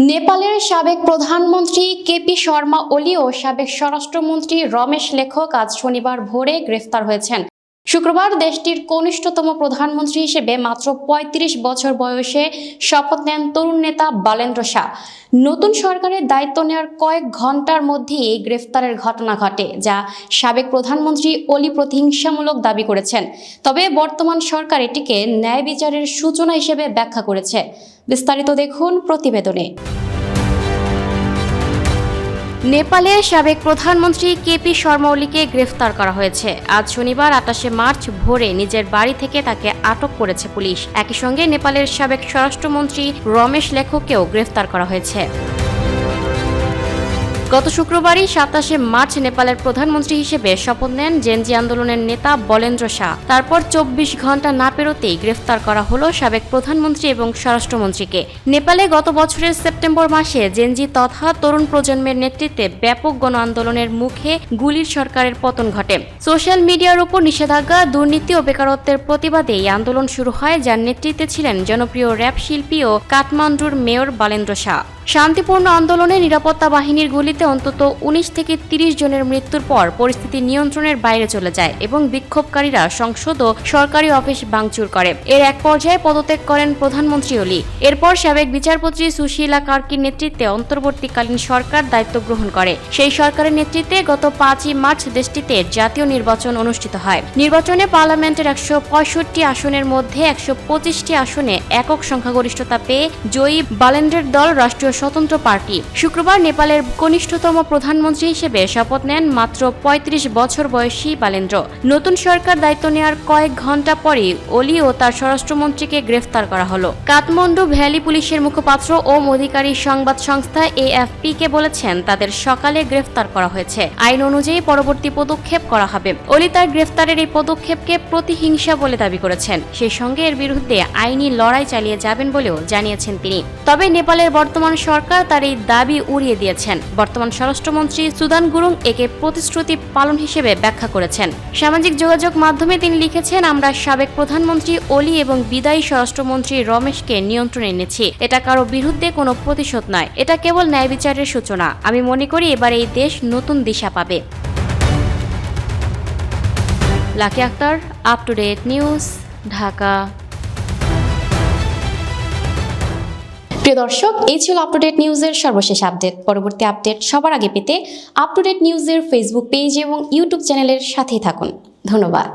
নেপালের সাবেক প্রধানমন্ত্রী কেপি শর্মা ওলি ও সাবেক স্বরাষ্ট্রমন্ত্রী রমেশ লেখক আজ শনিবার ভোরে গ্রেফতার হয়েছেন। শুক্রবার দেশটির কনিষ্ঠতম প্রধানমন্ত্রী হিসেবে মাত্র ৩৫ বছর বয়সে শপথ নেন তরুণ নেতা বালেন্দ্র শাহ। নতুন সরকারের দায়িত্ব নেওয়ার কয়েক ঘন্টার মধ্যেই এই গ্রেফতারের ঘটনা ঘটে, যা সাবেক প্রধানমন্ত্রী ওলি প্রতিহিংসামূলক দাবি করেছেন। তবে বর্তমান সরকার এটিকে ন্যায় বিচারের সূচনা হিসেবে ব্যাখ্যা করেছে। বিস্তারিত দেখুন প্রতিবেদনে। নেপালের সাবেক প্রধানমন্ত্রী কেপি শর্মা ওলিকে গ্রেফতার করা হয়েছে। আজ শনিবার ২৮শে মার্চ ভোরে নিজের বাড়ি থেকে তাকে আটক করেছে পুলিশ। একই সঙ্গে নেপালের সাবেক স্বরাষ্ট্রমন্ত্রী রমেশ লেখককেও গ্রেফতার করা হয়েছে। গত শুক্রবারই ২৭শে মার্চ নেপালের প্রধানমন্ত্রী হিসেবে শপথ নেন জেনজি আন্দোলনের নেতা বলেন্দ্র শাহ। তারপর ২৪ ঘন্টা না পেরোতেই গ্রেফতার করা হলো সাবেক প্রধানমন্ত্রী এবং স্বরাষ্ট্রমন্ত্রীকে। নেপালে গত বছরের সেপ্টেম্বর মাসে জেনজি তথা তরুণ প্রজন্মের নেতৃত্বে ব্যাপক গণ আন্দোলনের মুখে গুলির সরকারের পতন ঘটে। সোশ্যাল মিডিয়ার উপর নিষেধাজ্ঞা, দুর্নীতি ও বেকারত্বের প্রতিবাদে এই আন্দোলন শুরু হয়, যার নেতৃত্বে ছিলেন জনপ্রিয় র্যাপ শিল্পী ও কাঠমান্ডুর মেয়র বালেন্দ্র শাহ। শান্তিপূর্ণ আন্দোলনে নিরাপত্তা বাহিনীর গুলিতে অন্তত ১৯ থেকে ৩০ জনের মৃত্যুর পর পরিস্থিতি নিয়ন্ত্রণের বাইরে চলে যায় এবং বিক্ষোভকারীরা সংসদ ও সরকারি অফিস ভাঙচুর করে। এর এক পর্যায়ে পদত্যাগ করেন প্রধানমন্ত্রী ওলি। এরপর সাবেক বিচারপতি সুশীলা কার্কির নেতৃত্বে অন্তর্বর্তীকালীন সরকার দায়িত্ব গ্রহণ করে। সেই সরকারের নেতৃত্বে গত ৫ই মার্চ দেশটিতে জাতীয় নির্বাচন অনুষ্ঠিত হয়। নির্বাচনে পার্লামেন্টের ১৬৫ আসনের মধ্যে ১২৫টি আসনে একক সংখ্যাগরিষ্ঠতা পেয়ে জয়ী বালেন্দ্রের দল রাষ্ট্রীয় স্বতন্ত্র পার্টি। শুক্রবার নেপালের কনিষ্ঠতম প্রধানমন্ত্রী হিসেবে শপথ নেন মাত্র ৩৫ বছর বয়সী বালেন্দ্র। নতুন সরকার দায়িত্ব নেওয়ার কয়েক ঘন্টা পরই ওলি ও তার স্বরাষ্ট্রমন্ত্রীকে গ্রেফতার করা হলো। কাঠমান্ডু ভ্যালি পুলিশের মুখপাত্র ওম অধিকারী সংবাদ সংস্থা AFP-কে বলেছেন, তাদের সকালে গ্রেফতার করা হয়েছে। আইন অনুযায়ী পরবর্তী পদক্ষেপ করা হবে। ওলি তার গ্রেফতারের এই পদক্ষেপকে প্রতিহিংসা বলে দাবি করেছেন। সেই সঙ্গে এর বিরুদ্ধে আইনি লড়াই চালিয়ে যাবেন বলেও জানিয়েছেন তিনি। তবে নেপালের বর্তমান সরকার তার এই দাবি উড়িয়ে দিয়েছেন। বর্তমান স্বরাষ্ট্রমন্ত্রী সুদান গুরুং একে প্রতিশ্রুতি পালন হিসেবে ব্যাখ্যা করেছেন। সামাজিক যোগাযোগ মাধ্যমে তিনি লিখেছেন, আমরা সাবেক প্রধানমন্ত্রী ওলি এবং বিদায়ী স্বরাষ্ট্রমন্ত্রী রমেশকে নিয়ন্ত্রণে এনেছি। এটা কারো বিরুদ্ধে কোনো প্রতিশোধ নয়, এটা কেবল ন্যায় বিচারের সূচনা। আমি মনে করি এবার এই দেশ নতুন দিশা পাবে। Lucky Akhtar, up to date news, Dhaka. প্রিয় দর্শক, এই ছিল আপ টু ডেট নিউজের সর্বশেষ আপডেট। পরবর্তী আপডেট সবার আগে পেতে আপ টু ডেট নিউজের ফেসবুক পেজ এবং ইউটিউব চ্যানেলের সাথেই থাকুন। ধন্যবাদ।